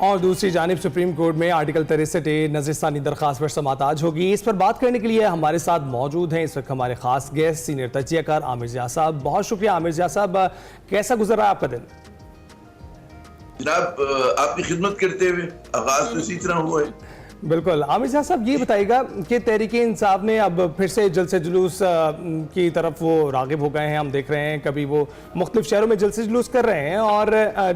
اور دوسری جانب سپریم کورٹ میں آرٹیکل 63 نظر ثانی درخواست پر سماعت آج ہوگی. اس پر بات کرنے کے لیے ہمارے ساتھ موجود ہیں اس وقت ہمارے خاص گیسٹ سینئر تجزیہ کار عامر ضیاء صاحب. بہت شکریہ عامر ضیاء صاحب. کیسا گزر رہا ہے آپ کا دن؟ جناب آپ کی خدمت کرتے ہوئے آغاز تو اسی طرح ہوا ہے. بالکل. عامر ضیاء صاحب یہ بتائیے گا کہ تحریک انصاف نے اب پھر سے جلسے جلوس کی طرف وہ راغب ہو گئے ہیں. ہم دیکھ رہے ہیں کبھی وہ مختلف شہروں میں جلسے جلوس کر رہے ہیں اور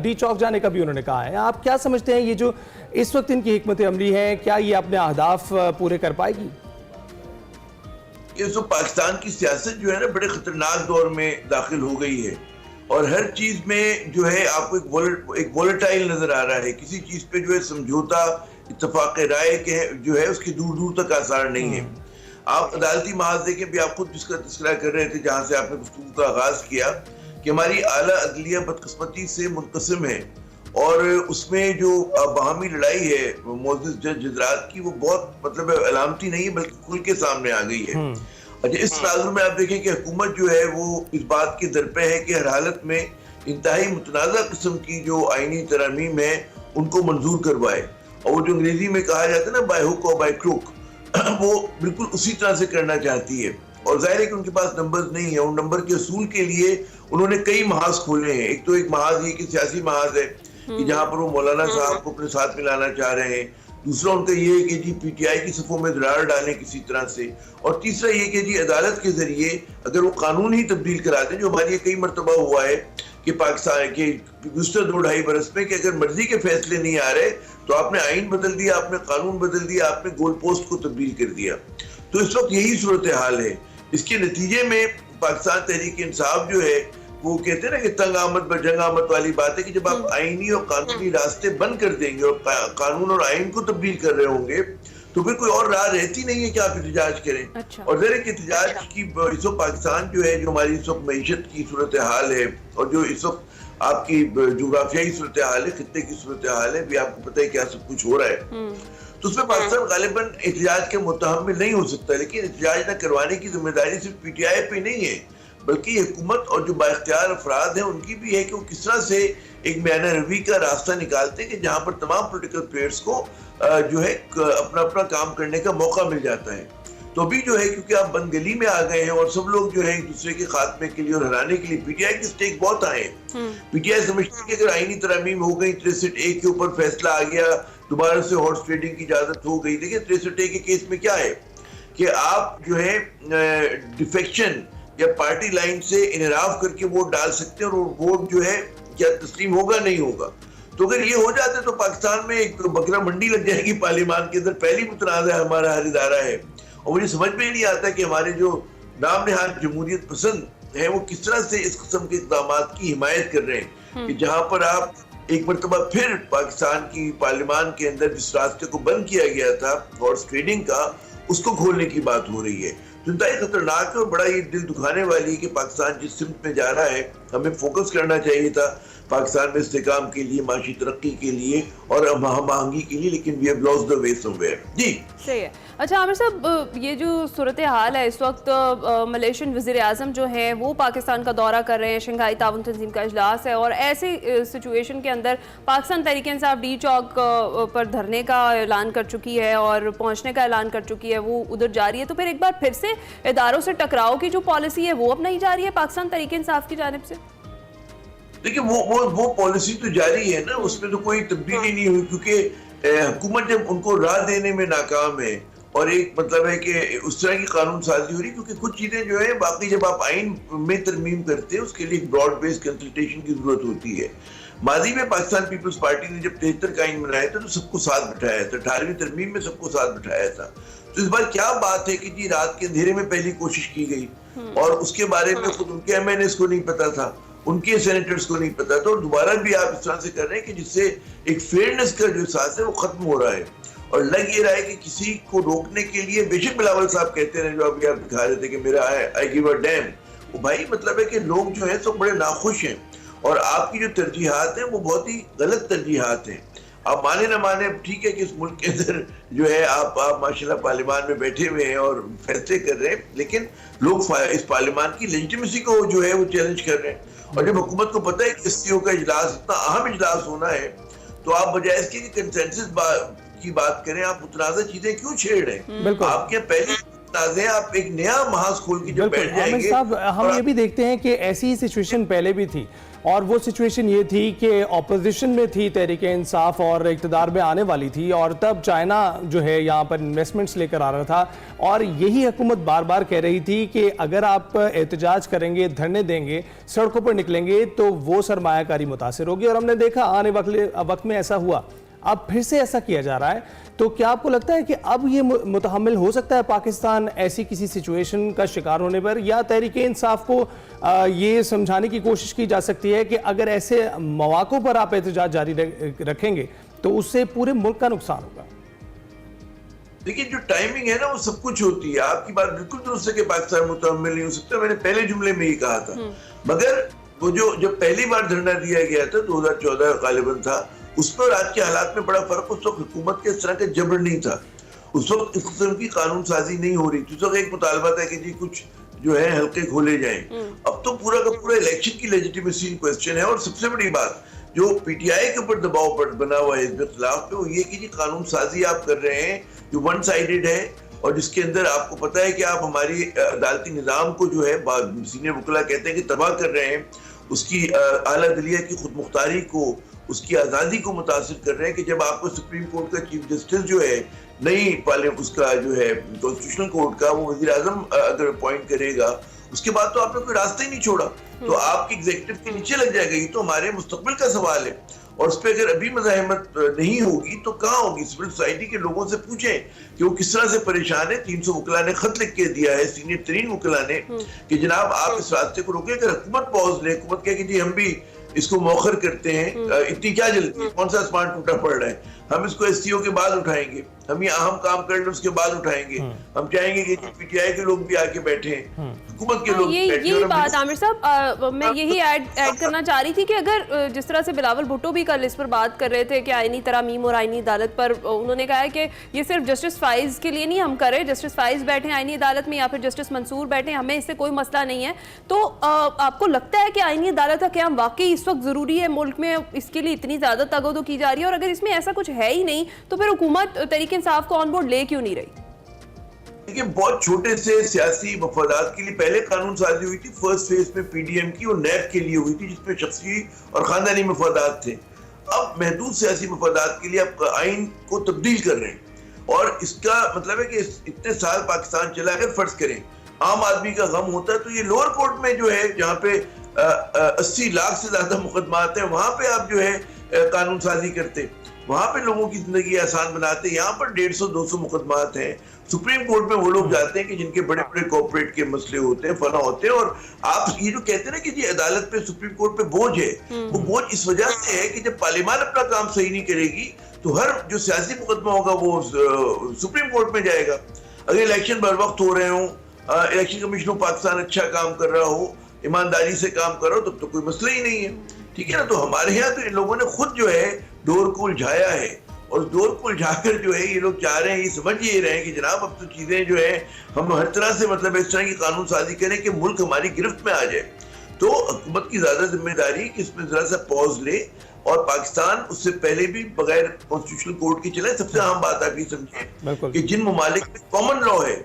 ڈی چوک جانے کا بھی انہوں نے کہا ہے. آپ کیا سمجھتے ہیں یہ جو اس وقت ان کی حکمت عملی ہے کیا یہ اپنے اہداف پورے کر پائے گی؟ یہ تو پاکستان کی سیاست جو ہے نا بڑے خطرناک دور میں داخل ہو گئی ہے اور ہر چیز میں جو ہے آپ کو ایک وولٹائل نظر آ رہا ہے. کسی چیز پہ جو ہے سمجھوتا اتفاق رائے کے جو ہے اس کے دور دور تک آثار نہیں ہے. آپ عدالتی محاذ دیکھیں بھی آپ خود جس کا تذکرہ کر رہے تھے جہاں سے آپ نے گفتگو کا آغاز کیا کہ ہماری اعلیٰ عدلیہ بدقسمتی سے منقسم ہے اور اس میں جو باہمی لڑائی ہے معزز جج حضرات کی وہ بہت مطلب علامتی نہیں ہے بلکہ کھل کے سامنے آ گئی ہے. اس تناظر میں آپ دیکھیں کہ حکومت جو ہے وہ اس بات کے درپے ہے کہ ہر حالت میں انتہائی متنازع قسم کی جو آئینی ترامیم ہے ان کو منظور کروائے اور وہ جو انگریزی میں کہا جاتا ہے نا بائی ہک اور بائی کروک وہ بالکل اسی طرح سے کرنا چاہتی ہے. اور ظاہر ہے کہ ان کے پاس نمبرز نہیں ہیں. ان نمبر کے اصول کے لیے انہوں نے کئی محاذ کھولے ہیں. ایک تو ایک محاذ یہ کہ سیاسی محاذ ہے کہ جہاں پر وہ مولانا صاحب کو اپنے ساتھ ملانا چاہ رہے ہیں. دوسرا ان کا یہ ہے کہ جی پی ٹی آئی کی صفوں میں درار ڈالیں کسی طرح سے. اور تیسرا یہ کہ جی عدالت کے ذریعے اگر وہ قانون ہی تبدیل کرا دیں جو ہمارے کئی مرتبہ ہوا ہے کہ پاکستان کے گزشتہ 2-2.5 برس میں کہ اگر مرضی کے فیصلے نہیں آ رہے تو آپ نے آئین بدل دیا, آپ نے قانون بدل دیا, آپ نے گول پوسٹ کو تبدیل کر دیا. تو اس وقت یہی صورتحال ہے. اس کے نتیجے میں پاکستان تحریک انصاف جو ہے وہ کہتے ہیں نا کہ تنگ آمد پر جنگ آمد والی بات ہے کہ جب آپ آئینی اور قانونی راستے بند کر دیں گے اور قانون اور آئین کو تبدیل کر رہے ہوں گے تو پھر کوئی اور راہ رہتی نہیں ہے کہ آپ احتجاج کریں. اور ذرا کہ احتجاج کی اس وقت پاکستان جو ہے جو ہماری اس وقت معیشت کی صورتحال ہے اور جو اس وقت آپ کی جغرافیائی صورتحال ہے, خطے کی صورتحال ہے, بھی آپ کو پتہ ہے کیا سب کچھ ہو رہا ہے, تو اس میں پاکستان غالباً احتجاج کے متحمل نہیں ہو سکتا. لیکن احتجاج نہ کروانے کی ذمہ داری صرف پی ٹی آئی پہ نہیں ہے بلکہ حکومت اور جو بااختیار افراد ہیں ان کی بھی ہے کہ وہ کس طرح سے ایک میانہ روی کا راستہ نکالتے ہیں کہ جہاں پر تمام پولیٹیکل پلیئرز کو جو ہے اپنا کام کرنے کا موقع مل جاتا ہے. تو ابھی جو ہے کیونکہ آپ بند گلی میں آ گئے ہیں اور سب لوگ جو ہے ایک دوسرے کے خاتمے کے لیے اور ہرانے کے لیے پی ٹی آئی کے سٹیک بہت آئے ہیں. پی ٹی آئی سمجھتی ہے کہ اگر آئینی ترامیم ہو گئی 63A کے اوپر فیصلہ آ گیا, دوبارہ سے ہارس ٹریڈنگ کی اجازت ہو گئی. دیکھیں 63A کے کیس میں کیا ہے کہ آپ جو ہے ڈیفیکشن یا پارٹی لائن سے انحراف کر کے ووٹ ڈال سکتے ہیں اور ووٹ جو ہے کیا تسلیم ہوگا نہیں ہوگا. تو اگر یہ ہو جاتا ہے تو پاکستان میں ایک بکرا منڈی لگ جائے گی پارلیمان کے اندر. پہلی متنازع ہمارا ہر ادارہ ہے اور مجھے سمجھ میں نہیں آتا کہ ہمارے جو نام نہاد جمہوریت پسند ہیں وہ کس طرح سے اس قسم کے اقدامات کی حمایت کر رہے ہیں کہ جہاں پر آپ ایک مرتبہ پھر پاکستان کی پارلیمان کے اندر جس راستے کو بند کیا گیا تھا ہارس ٹریڈنگ کا اس کو کھولنے کی بات ہو رہی ہے. تو انتہائی خطرناک ہے اور بڑا یہ دل دکھانے والی ہے کہ پاکستان جس سمت میں جا رہا ہے ہمیں فوکس کرنا چاہیے تھا پاکستان میں استحکام کے لیے, معاشی ترقی کے لیے اور ہم آہنگی کے لیے, لیکن we have lost the way somewhere. جی صحیح ہے. اچھا عامر صاحب یہ جو صورتحال ہے اس وقت ملیشین وزیر اعظم جو ہیں وہ پاکستان کا دورہ کر رہے ہیں, شنگھائی تعاون تنظیم کا اجلاس ہے اور ایسی سچویشن کے اندر پاکستان تحریک انصاف ڈی چوک پر دھرنے کا اعلان کر چکی ہے اور پہنچنے کا اعلان کر چکی ہے, وہ ادھر جاری ہے. تو پھر ایک بار پھر سے اداروں سے ٹکراؤ کی جو پالیسی ہے وہ اپنائی جا رہی ہے پاکستان تحریک انصاف کی جانب سے؟ دیکھیں وہ پالیسی تو جاری ہے نا, اس میں تو کوئی تبدیلی نہیں ہوئی کیونکہ حکومت جب ان کو راہ دینے میں ناکام ہے اور ایک مطلب ہے کہ اس طرح کی قانون سازی ہو رہی کیونکہ کچھ چیزیں جو ہے باقی جب آپ آئین میں ترمیم کرتے ہیں اس کے لیے ایک براڈ بیس کنسلٹیشن کی ضرورت ہوتی ہے. ماضی میں پاکستان پیپلز پارٹی نے جب 73 کا آئین بنایا تھا تو سب کو ساتھ بٹھایا تھا, 18ویں ترمیم میں سب کو ساتھ بٹھایا تھا. تو اس بار کیا بات ہے کہ جی رات کے اندھیرے میں پہلی کوشش کی گئی اور اس کے بارے میں خود ان کے ایم این ایس کو نہیں پتا تھا, ان کے سینیٹرز کو نہیں پتا تھا, اور دوبارہ بھی آپ اس طرح سے کر رہے ہیں کہ جس سے ایک فیئرنس کا جو احساس ہے وہ ختم ہو رہا ہے. اور لگ یہ رہا ہے کہ کسی کو روکنے کے لیے بے شک بلاول صاحب کہتے ہیں جو ابھی آپ دکھا رہے تھے کہ میرا ہے آئی گیو اے ڈیم, وہ بھائی مطلب ہے کہ لوگ جو ہیں سب بڑے ناخوش ہیں اور آپ کی جو ترجیحات ہیں وہ بہت ہی غلط ترجیحات ہیں. آپ مانے نہ مانے, ٹھیک ہے کہ اس ملک کے اندر جو ہے آپ ماشاءاللہ پارلیمان میں بیٹھے ہوئے ہیں اور فیصلے کر رہے ہیں, لیکن لوگ اس پارلیمان کی لیجیٹمیسی کو جو ہے وہ چیلنج کر رہے ہیں. اور جب حکومت کو پتہ ہے کہ اس کا اجلاس اتنا اہم اجلاس ہونا ہے تو آپ بجائے اس کے کنسنسس کی بات کریں، آپ متنازع چیزیں کیوں چھیڑ رہے ہیں؟ آپ کے پہلے تنازع آپ ایک نیا محاذ کھول کے جب بیٹھ جائیں گے. صاحب ہم یہ بھی دیکھتے ہیں کہ ایسی ہی سچویشن پہلے بھی تھی، اور وہ سچویشن یہ تھی کہ اپوزیشن میں تھی تحریک انصاف اور اقتدار میں آنے والی تھی، اور تب چائنا جو ہے یہاں پر انویسٹمنٹس لے کر آ رہا تھا، اور یہی حکومت بار بار کہہ رہی تھی کہ اگر آپ احتجاج کریں گے، دھرنے دیں گے، سڑکوں پر نکلیں گے تو وہ سرمایہ کاری متاثر ہوگی، اور ہم نے دیکھا آنے وقت میں ایسا ہوا. اب پھر سے ایسا کیا جا رہا ہے، تو کیا آپ کو لگتا ہے کہ اب یہ متحمل ہو سکتا ہے پاکستان ایسی کسی سچویشن کا شکار ہونے پر، یا تحریک انصاف کو یہ سمجھانے کی کوشش کی جا سکتی ہے کہ اگر ایسے مواقع پر آپ احتجاج جاری رکھیں گے تو اس سے پورے ملک کا نقصان ہوگا؟ لیکن جو ٹائمنگ ہے نا وہ سب کچھ ہوتی ہے. آپ کی بات بالکل درست ہے کہ پاکستان متحمل نہیں ہو سکتا، میں نے پہلے جملے میں ہی کہا تھا. مگر وہ جب پہلی بار دھرنا دیا گیا تھا 2014 غالباً تھا، اس پر آج کے حالات میں بڑا فرق. اس وقت حکومت کے اس طرح کا جبر نہیں تھا، اس وقت اس قسم کی قانون سازی نہیں ہو رہی تھی. اس وقت ایک مطالبہ تھا کہ جی کچھ جو ہے حلقے کھولے جائیں. اب تو پورا کا پورا الیکشن کی لیجیٹیمیسی کوسچن ہے. اور سب سے بڑی بات جو پی ٹی آئی کے اوپر دباؤ بنا ہوا ہے حزب اختلاف پہ، وہ یہ کہ جی قانون سازی آپ کر رہے ہیں جو ون سائیڈڈ ہے، اور جس کے اندر آپ کو پتہ ہے کہ آپ ہماری عدالتی نظام کو جو ہے سینئر وکلا کہتے ہیں کہ تباہ کر رہے ہیں، اس کی اعلیٰ عدلیہ کی خود مختاری کو، اس کی آزادی کو متاثر کر رہے ہیں. کہ جب آپ کو سپریم کورٹ کا چیف جسٹس جو ہے نہیں اس کا جو ہے کانسٹیٹیوشنل کورٹ کا، وہ وزیر اعظم اگر اپوائنٹ کرے گا، اس کے بعد تو آپ نے کوئی راستہ ہی نہیں چھوڑا، تو آپ کی ایگزیکٹو کے نیچے لگ جائے گا. یہ تو ہمارے مستقبل کا سوال ہے، اور اس پہ اگر ابھی مزاحمت نہیں ہوگی تو کہاں ہوگی؟ سول سوسائٹی کے لوگوں سے پوچھیں کہ وہ کس طرح سے پریشان ہے. 300 وکلا نے خط لکھ کے دیا ہے، سینئر ترین وکلا نے، کہ جناب آپ اس راستے کو روکیں. اگر حکومت پاز لے، حکومت کہے کہ جی ہم بھی اس کو مؤخر کرتے ہیں، اتنی کیا جلدی ہے، کون سا آسمان ٹوٹا پڑ رہا ہے، ہم اس کو ایس سی او کے بعد اٹھائیں گے، ہم یہ اہم کام کر لیں اس کے بعد اٹھائیں گے. ہم چاہیں گے کہ پی ٹی آئی کے لوگ بھی آ کے بیٹھیں، حکومت کے لوگ بیٹھیں. یہی بات عامر صاحب میں یہی ایڈ کرنا چاہ رہی تھی کہ اگر جس طرح سے بلاول بھٹو بھی کل اس پر بات کر رہے تھے کہ آئینی ترامیم اور آئینی عدالت پر، انہوں نے کہا ہے کہ یہ صرف جسٹس فائز کے لیے نہیں ہم کر رہے، جسٹس فائز بیٹھیں آئینی عدالت میں یا پھر جسٹس منصور بیٹھیں، ہمیں اس سے کوئی مسئلہ نہیں ہے. تو آپ کو لگتا ہے کہ آئینی عدالت کا قیام واقعی اس وقت ضروری ہے ملک میں؟ اس کے لیے اتنی زیادہ تگودو کی جا رہی ہے، اور اگر اس میں ایسا کچھ ہے ہی نہیں تو پھر حکومت تحریک انصاف کو آن بورڈ لے کیوں نہیں رہی؟ دیکھیں بہت چھوٹے سے سیاسی مفادات کے لیے پہلے قانون سازی ہوئی تھی فرسٹ فیز میں پی ڈی ایم کی، اور نیب کے لیے ہوئی تھی جس میں شخصی اور خاندانی مفادات تھے. اب محدود سیاسی مفادات کے لیے آپ آئین کو تبدیل کر رہے ہیں، اور اس کا مطلب ہے کہ اتنے سال پاکستان چلا، اگر فرض کریں عام آدمی کا غم ہوتا ہے تو یہ لوور کورٹ میں جو ہے جہاں پہ 80 لاکھ سے زیادہ مقدمات ہیں، وہاں پہ آپ جو ہے قانون سازی کرتے، وہاں پہ لوگوں کی زندگی آسان بناتے. یہاں پر 150-200 مقدمات ہیں. سپریم کورٹ میں وہ لوگ جاتے ہیں کہ جن کے بڑے بڑے کارپوریٹ کے مسئلے ہوتے ہیں، فنا ہوتے ہیں. اور آپ یہ جو کہتے ہیں نا کہ جی عدالت پہ سپریم کورٹ پہ بوجھ ہے، وہ بوجھ اس وجہ سے ہے کہ جب پارلیمان اپنا کام صحیح نہیں کرے گی تو ہر جو سیاسی مقدمہ ہوگا وہ سپریم کورٹ میں جائے گا. اگر الیکشن بر وقت ہو رہے ہوں، الیکشن کمیشن آف پاکستان اچھا کام کر رہا ہو، ایمانداری سے کام کر رہا ہو، تب تو کوئی مسئلہ ہی نہیں ہے. ٹھیک ہے نا؟ تو ہمارے یہاں تو ان لوگوں نے خود جو ہے ڈور کو الجھایا ہے، اور ڈور کو الجھا کر جو ہے یہ لوگ چاہ رہے ہیں، یہ سمجھ یہ رہے ہیں کہ جناب اب تو چیزیں جو ہے ہم ہر طرح سے مطلب اس طرح کی قانون سازی کریں کہ ملک ہماری گرفت میں آ جائے. تو حکومت کی زیادہ ذمہ داری کہ اس میں ذرا سا پاز لے، اور پاکستان اس سے پہلے بھی بغیر کانسٹیٹیوشنل کورٹ کے چلے. سب سے اہم بات آپ یہ سمجھیں کہ جن ممالک میں کامن لا ہے،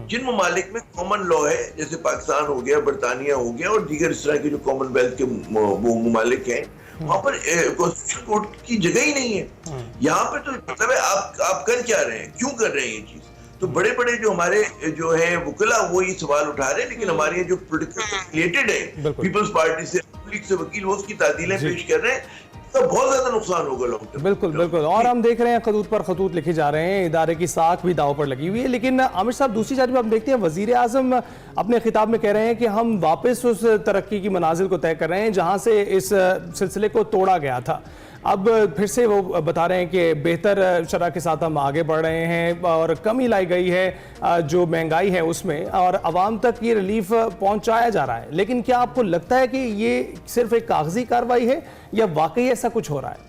جن ممالک میں کامن لا ہے، جیسے پاکستان ہو گیا، برطانیہ ہو گیا، اور دیگر اس طرح کے جو کامن ویلتھ کے وہ ممالک ہیں، وہاں پر کانسٹیٹیوشنل کورٹ کی جگہ ہی نہیں ہے. یہاں پہ تو مطلب ہے آپ کر کیا رہے ہیں، کیوں کر رہے ہیں یہ چیز؟ تو بڑے بڑے جو ہمارے جو ہیں وکلا وہ یہ سوال اٹھا رہے ہیں، لیکن ہمارے جو پولیٹیکل ریلیٹڈ ہیں پیپلز پارٹی سے، لیگ سے وکیل، وہ اس کی تعدیلیں پیش کر رہے ہیں. بہت زیادہ نقصان ہوگا لوگوں کو. بالکل. اور ہم دیکھ رہے ہیں خطوط پر خطوط لکھے جا رہے ہیں، ادارے کی ساکھ بھی داؤ پر لگی ہوئی ہے. لیکن عامر صاحب دوسری جانب ہم دیکھتے ہیں وزیر اعظم اپنے خطاب میں کہہ رہے ہیں کہ ہم واپس اس ترقی کی منازل کو طے کر رہے ہیں جہاں سے اس سلسلے کو توڑا گیا تھا. اب پھر سے وہ بتا رہے ہیں کہ بہتر شرح کے ساتھ ہم آگے بڑھ رہے ہیں، اور کمی لائی گئی ہے جو مہنگائی ہے اس میں، اور عوام تک یہ ریلیف پہنچایا جا رہا ہے. لیکن کیا آپ کو لگتا ہے کہ یہ صرف ایک کاغذی کارروائی ہے یا واقعی ایسا کچھ ہو رہا ہے؟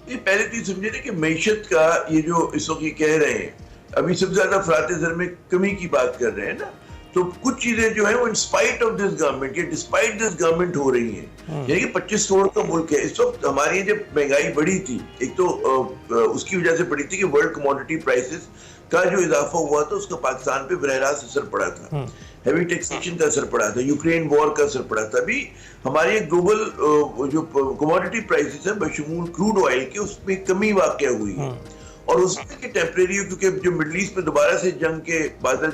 یہ پہلے تو سمجھے نا کہ معیشت کا یہ جو اس وقت یہ کہہ رہے ہیں، ابھی سب سے زیادہ افراط زر میں کمی کی بات کر رہے ہیں نا، تو تو کچھ چیزیں جو ہیں وہ انسپائٹ آف دس گورنمنٹ یا ڈسپائٹ دس گورنمنٹ ہو رہی ہیں. یعنی کہ 25 کروڑ کا ملک ہے اس وقت. ہماری جب مہنگائی بڑھی تھی ایک تو اس کی وجہ سے بڑھی تھی کہ ورلڈ کموڈٹی پرائسز کا جو اضافہ ہوا تھا اس کا پاکستان پہ براہ راست اثر پڑا تھا. ہیوی ٹیکسیشن کا اثر پڑا تھا, یوکرین وار کا اثر پڑا تھا. ابھی ہمارے گلوبل جو کموڈٹی پرائسز ہیں بشمول کروڈ آئل کے اس میں کمی واقع ہوئی ہے. اور اس میں کہ ٹیمپریری کیونکہ جو مڈل ایسٹ میں دوبارہ سے جنگ کے بادل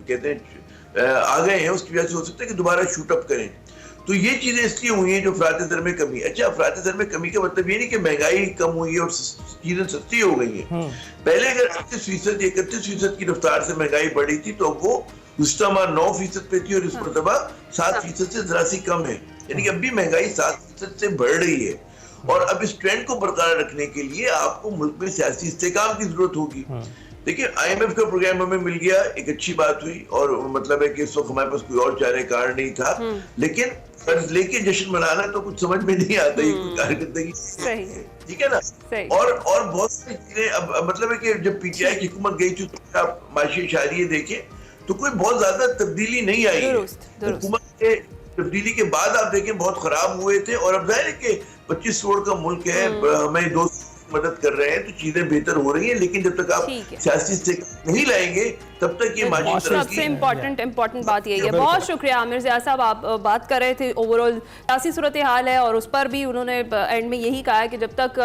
کہتے ہیں آ گئے ہیں, اس کی وجہ سے ہو سکتا ہے کہ دوبارہ شوٹ اپ کریں. تو یہ چیزیں اس لیے ہوئی ہیں جو افراط زر میں کمی. اچھا, افراط زر میں کمی کا مطلب یہ نہیں کہ مہنگائی کم ہوئی ہے اور چیزیں سستی ہو گئی ہیں. پہلے اگر 38% یا 31% کی رفتار سے مہنگائی بڑھی تھی تو وہ گزشتہ ماہ 9% پہ تھی اور اس مرتبہ 7% سے ذرا سی کم ہے. یعنی کہ اب بھی مہنگائی 7% سے بڑھ رہی ہے. اور اب اس ٹرینڈ کو برقرار رکھنے کے لیے آپ کو ملک میں سیاسی استحکام کی ضرورت ہوگی. دیکھیں IMF کا پروگرام ہمیں مل گیا, ایک اچھی بات ہوئی, اور مطلب ہے کہ اس وقت ہمارے پاس کوئی اور چارہ کار نہیں تھا. لیکن قرض لے کے جشن منانا تو کچھ سمجھ میں نہیں آتا, یہ کوئی کارکردگی, ٹھیک ہے نا. اور بہت ساری چیزیں اب مطلب ہے کہ جب PTI کی حکومت گئی تھی تو آپ معاشی اشاریے دیکھیں تو کوئی بہت زیادہ تبدیلی نہیں آئی ہے. حکومت کے تبدیلی کے بعد آپ دیکھیں بہت خراب ہوئے تھے, اور اب ظاہر ہے کہ 25 کروڑ کا ملک ہے, ہمیں دوست مدد کر رہے ہیں تو چیزیں بہتر ہو رہی ہیں. لیکن جب تک آپ سیاسی استحکام نہیں لائیں گے تب تک یہ معاشی سب سے امپورٹنٹ بات یہی ہے. بہت شکریہ عامر ضیاء صاحب, آپ بات کر رہے تھے اوور آل سیاسی صورتحال ہے, اور اس پر بھی انہوں نے اینڈ میں یہی کہا ہے کہ جب تک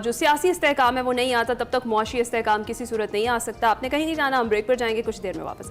جو سیاسی استحکام ہے وہ نہیں آتا تب تک معاشی استحکام کسی صورت نہیں آ سکتا. آپ نے کہیں نہیں جانا, ہم بریک پر جائیں گے, کچھ دیر میں واپس